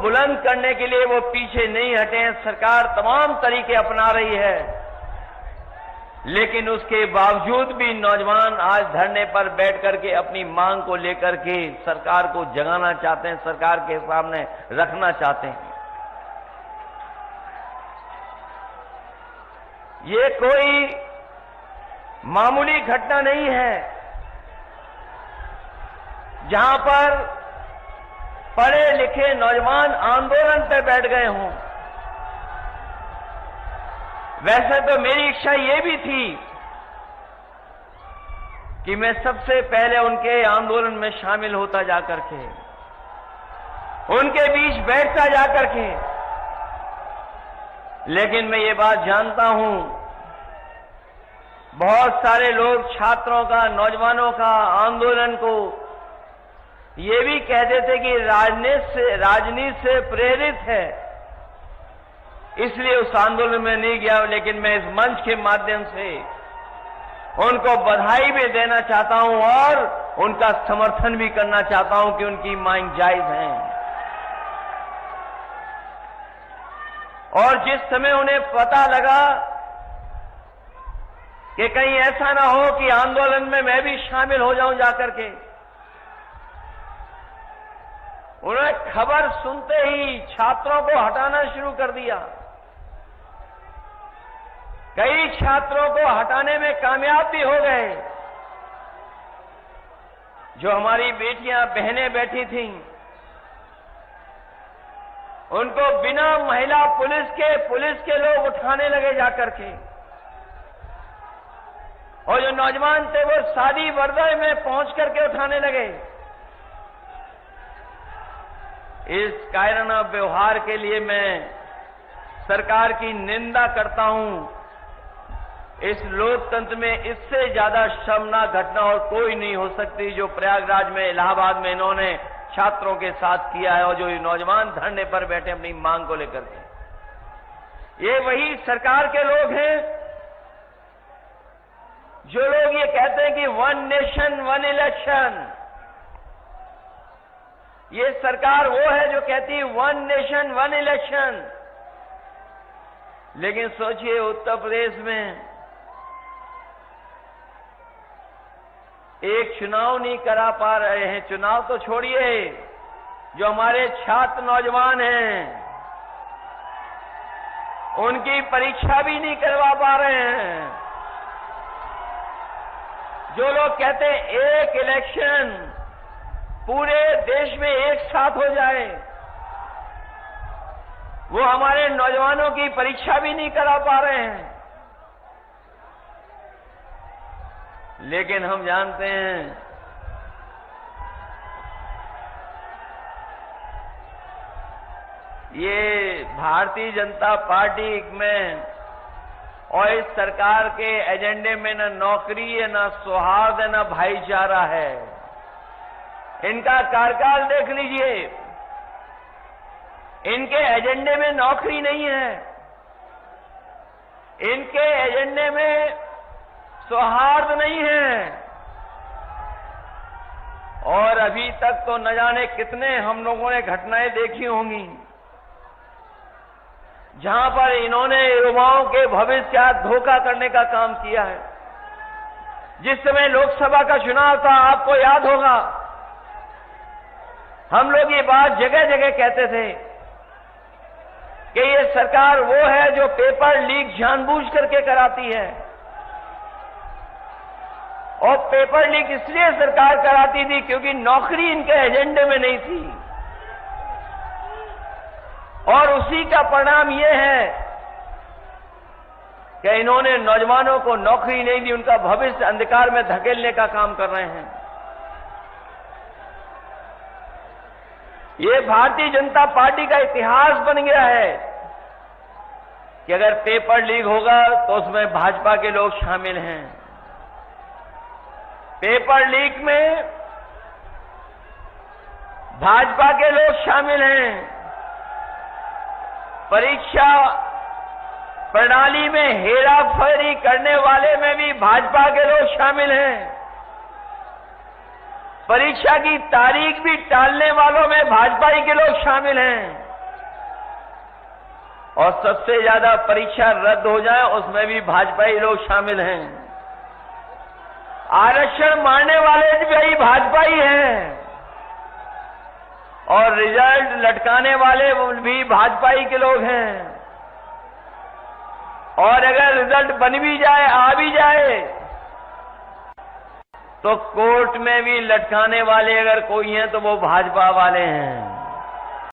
बुलंद करने के लिए वो पीछे नहीं हटे हैं। सरकार तमाम तरीके अपना रही है, लेकिन उसके बावजूद भी नौजवान आज धरने पर बैठ करके अपनी मांग को लेकर के सरकार को जगाना चाहते हैं, सरकार के सामने रखना चाहते हैं। ये कोई मामूली घटना नहीं है जहां पर पढ़े लिखे नौजवान आंदोलन पर बैठ गए हों। वैसे तो मेरी इच्छा ये भी थी कि मैं सबसे पहले उनके आंदोलन में शामिल होता जाकर के, उनके बीच बैठता जाकर के, लेकिन मैं ये बात जानता हूं बहुत सारे लोग छात्रों का, नौजवानों का आंदोलन को ये भी कहते थे कि राजनीति से प्रेरित है, इसलिए उस आंदोलन में नहीं गया। लेकिन मैं इस मंच के माध्यम से उनको बधाई भी देना चाहता हूं और उनका समर्थन भी करना चाहता हूं कि उनकी मांग जायज है। और जिस समय उन्हें पता लगा कि कहीं ऐसा ना हो कि आंदोलन में मैं भी शामिल हो जाऊं जाकर के, उन्होंने खबर सुनते ही छात्रों को हटाना शुरू कर दिया। कई छात्रों को हटाने में कामयाब भी हो गए। जो हमारी बेटियां, बहनें बैठी थीं, उनको बिना महिला पुलिस के लोग उठाने लगे जाकर के, और जो नौजवान थे वो सादी वर्दी में पहुंच करके उठाने लगे। इस कायराना व्यवहार के लिए मैं सरकार की निंदा करता हूं। इस लोकतंत्र में इससे ज्यादा शर्मनाक घटना और कोई नहीं हो सकती जो प्रयागराज में, इलाहाबाद में इन्होंने छात्रों के साथ किया है, और जो ये नौजवान धरने पर बैठे अपनी मांग को लेकर के। ये वही सरकार के लोग हैं जो लोग ये कहते हैं कि 1 नेशन 1 इलेक्शन। ये सरकार वो है जो कहती है 1 नेशन 1 इलेक्शन। लेकिन सोचिए उत्तर प्रदेश में एक चुनाव नहीं करा पा रहे हैं। चुनाव तो छोड़िए, जो हमारे छात्र नौजवान हैं उनकी परीक्षा भी नहीं करवा पा रहे हैं। जो लोग कहते हैं एक इलेक्शन पूरे देश में एक साथ हो जाए, वो हमारे नौजवानों की परीक्षा भी नहीं करा पा रहे हैं। लेकिन हम जानते हैं ये भारतीय जनता पार्टी में और इस सरकार के एजेंडे में न नौकरी है, न सौहार्द है, न भाईचारा है। इनका कार्यकाल देख लीजिए, इनके एजेंडे में नौकरी नहीं है, इनके एजेंडे में सौहार्द नहीं है, और अभी तक तो न जाने कितने हम लोगों ने घटनाएं देखी होंगी जहां पर इन्होंने युवाओं के भविष्य का धोखा करने का काम किया है। जिस समय लोकसभा का चुनाव था, आपको याद होगा, हम लोग ये बात जगह जगह कहते थे कि ये सरकार वो है जो पेपर लीक जानबूझ करके कराती है, और पेपर लीक इसलिए सरकार कराती थी क्योंकि नौकरी इनके एजेंडे में नहीं थी। और उसी का परिणाम ये है कि इन्होंने नौजवानों को नौकरी नहीं दी, उनका भविष्य अंधकार में धकेलने का काम कर रहे हैं। ये भारतीय जनता पार्टी का इतिहास बन गया है कि अगर पेपर लीक होगा तो उसमें भाजपा के लोग शामिल हैं। पेपर लीक में भाजपा के लोग शामिल हैं। परीक्षा प्रणाली में हेराफेरी करने वाले में भी भाजपा के लोग शामिल हैं। परीक्षा की तारीख भी टालने वालों में भाजपा ही के लोग शामिल हैं। और सबसे ज्यादा परीक्षा रद्द हो जाए उसमें भी भाजपाई लोग शामिल हैं। आरक्षण मारने वाले भी भाजपाई हैं और रिजल्ट लटकाने वाले भी भाजपाई के लोग हैं। और अगर रिजल्ट बन भी जाए, आ भी जाए, तो कोर्ट में भी लटकाने वाले अगर कोई हैं तो वो भाजपा वाले हैं।